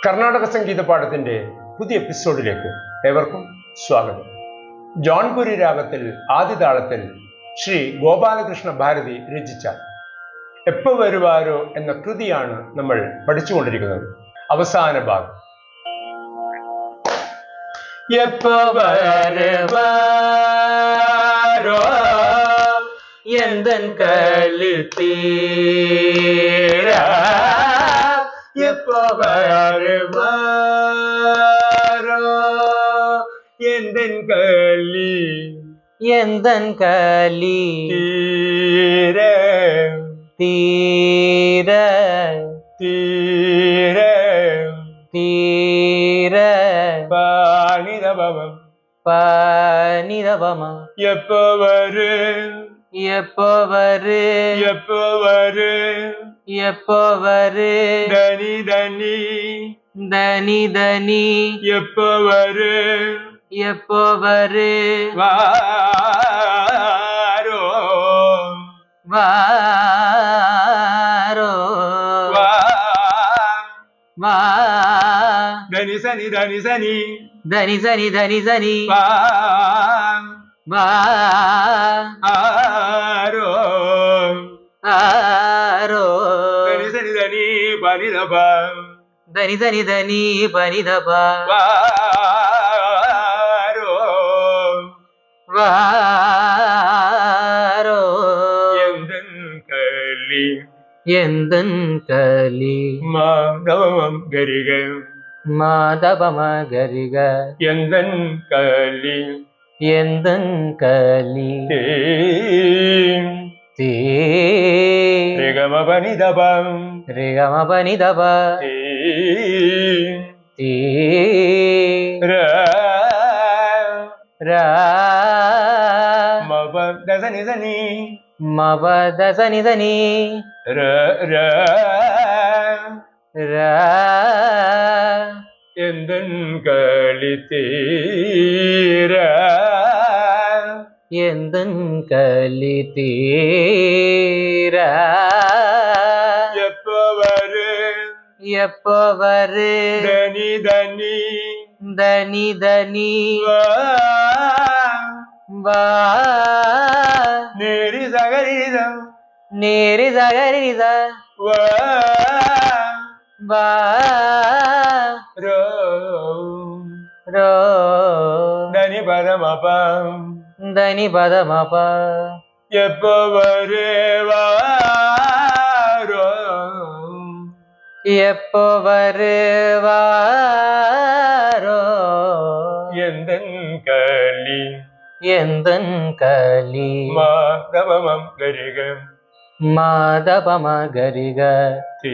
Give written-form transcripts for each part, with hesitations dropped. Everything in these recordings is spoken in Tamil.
കർണാടക സംഗീത പാഠത്തിന്റെ പുതിയ എപ്പിസോഡിലേക്ക് ഏവർക്കും സ്വാഗതം. ജോൺപുരി രാഗത്തിൽ ആദിതാളത്തിൽ ശ്രീ ഗോപാലകൃഷ്ണ ഭാരതി രചിച്ച എപ്പോ വരുവാരോ എന്ന കൃതിയാണ് നമ്മൾ പഠിച്ചുകൊണ്ടിരിക്കുന്നത്. അവസാന ഭാഗം. എപ്പോ വരുവാരോ എന്തൻ കളി തീരാ, എപ്പോ വരുവാരോ എന്തൻ കളി തീര തീര തീര തീര പാനിരവമം പാനിരവമ எப்போ வரு எப்போ வரு எப்போ வரு எப்போ வரு தனி தனி தனி தனி எப்போ வரு எப்போ வரு வாரோ வாரோ வா வா தனி சனி தனி சனி தனி சனி தனி சனி வா வா ஆரோ ஆரோ தனி சனி தனி பனிதபா தனி சனி தனி பனிதபா வாரோ வாரோ எந்தன் களி மாதவமம் கரிக மாதவம கரிக எந்தன் களி தீ ரிகமபனிதபம் ரிகமபனிதப தீ ரா மப தசனி சனி மப தசனி சனி ர ர ர எந்தன் களி தீர எந்தன் களி தீர எப்போ வரு எப்போ வரு தனி தனி தனி தனி வா நேரி சகரிதம் நேரி சகரித வா வா ரோ ரோ தனி பதமபம் தனி பதமப எப்போ வருவாரோ எப்போ வருவாரோ எந்தன் களி மாதவமம் கரிக மாதவம கரிக தீ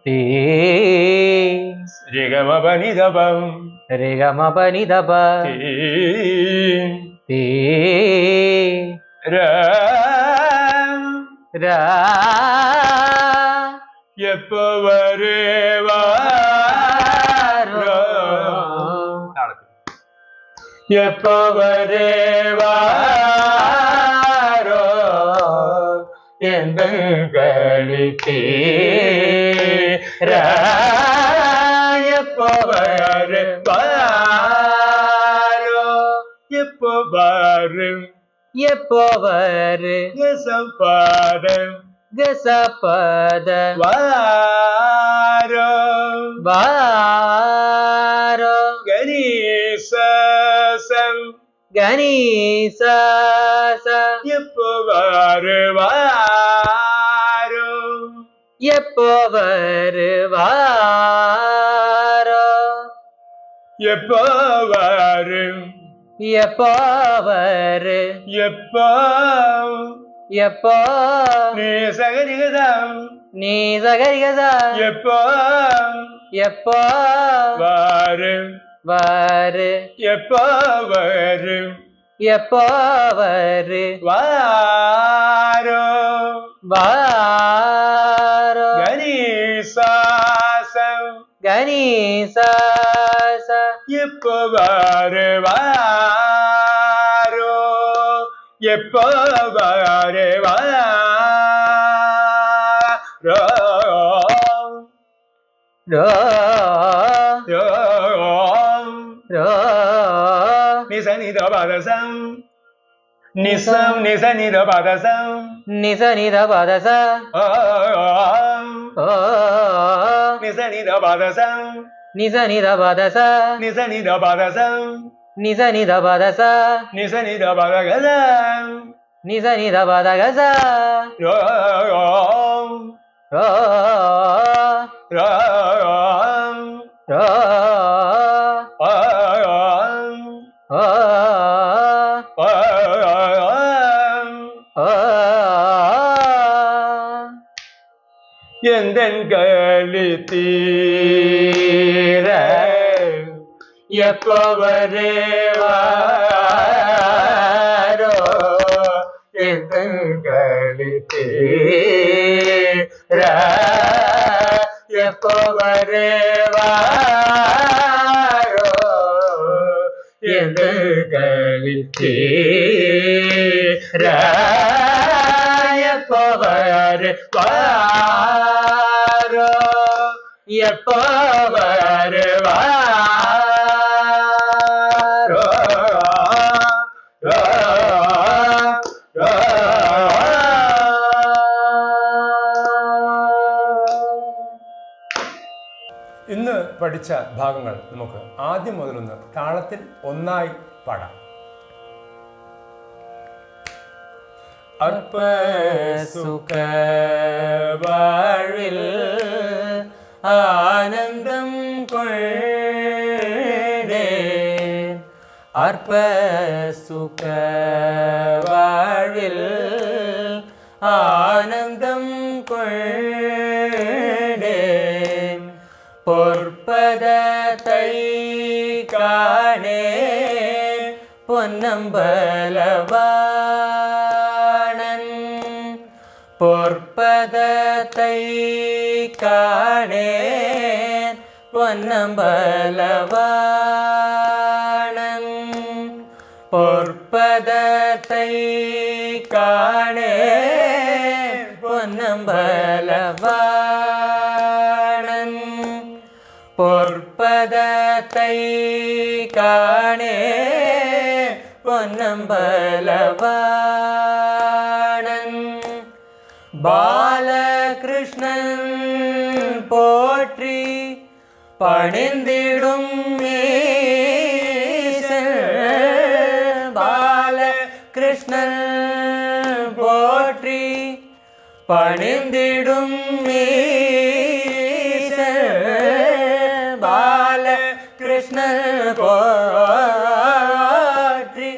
தீ ரிகமபனிதபம் ரிகமபனிதப தீ தீ ர ர எப்போ வருவாரோ எப்போ வருவாரோ எந்தன் களி தீர எப்போ வருவாரோ எப்போ வரும் எப்போ வரு கசபாதம் கசபத வாரோ வாரோ கணேசம் கணேச எப்போ வருவாரோ எப்போ வருவாரோ எப்போ வரும் எப்போ வரு எப்போ எப்போ நீ சகரிகதம் நீ சகரிகதா எப்போ எப்போ வரும் வரு எப்போ வரும் எப்போ வரு வாரோ வாரோ கணேசம் கணேச எப்போ வருவாரோ எப்போ வருவாரோ ro ro ro ni sa ni da ba da sam ni sam ni sa ni da ba da sam ni sa ni da ba da sa ni sa ni da ba da sam ni sa ni da ba da sa ni sa ni da ba da sam ni sa ni da ba da sa ni sa ni da ba da ga sa ni sa ni da ba da ga sa ro ro ro ro எந்தன் களி தீர எப்போ வருவாரோ எந்தன் களி தீர எப்போ வருவாரோ எந்தன் களி தீர எப்போ வருவாரோ எப்போ வருவாரோ ഇന്ന് പഠിച്ച ഭാഗങ്ങൾ നമുക്ക് ആദ്യം മുതലൊന്ന് താളത്തിൽ ഒന്നായി പാടാം. அற்ப சுக வாழ்வில் ஆனந்தம் கொண்டேன் அற்ப சுக வாழ்வில் ஆனந்தம் கொண்டேன் பொற்பதத்தை காணே பொன்னம்பலவாணன் பொற்பதத்தை காணேன் பொன்னம்பலவாணன் பொற்பதத்தை காணேன் பொன்னம்பலவாணன் பொற்பதத்தை காணேன் பொன்னம்பலவாணன் பாலகிருஷ்ணன் போற்றி பணிந்திடும் ஈசன் பாலகிருஷ்ணன் போற்றி பணிந்திடும் ஈசன் பாலகிருஷ்ணன் போற்றி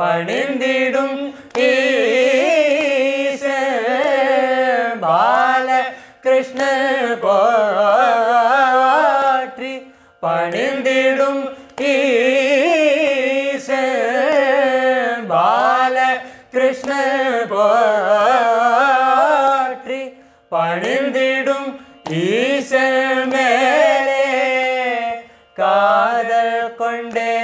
பணிந்திடும் ஈசன் பாலகிருஷ்ணன் போற்றி பணிந்திடும் ஈசன் பாலகிருஷ்ணன் போற்றி பணிந்திடும் ஈசன் மேலே காதல் கொண்டே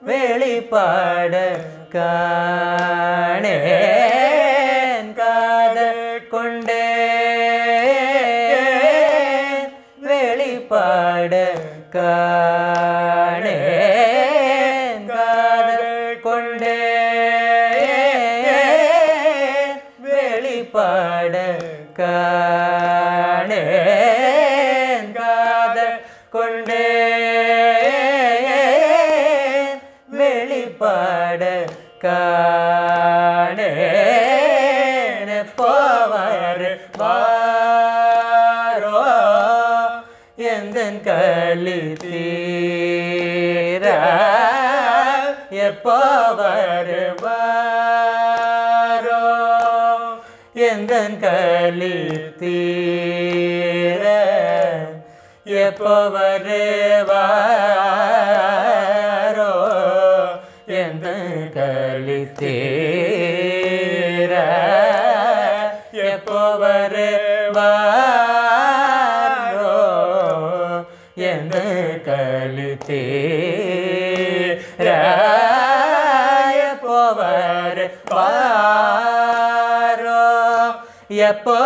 வெளிப்பாட காணேன் காதல் கொண்டே வெளிப்பாட காணேன் காதல் கொண்டே வெளிப்பாட காணேன் காதல் கொண்டே வெளிப்பாட காணேன் போவர் வாரோ எந்தன் களி தீர எப்போ வருவாரோ எந்தன் களி தீர எப்போ வருவாரோ எந்தன் களி தீர எப்போ வருவாரோ எந்தன் களி தீர எப்போ வருவாரோ எப்போ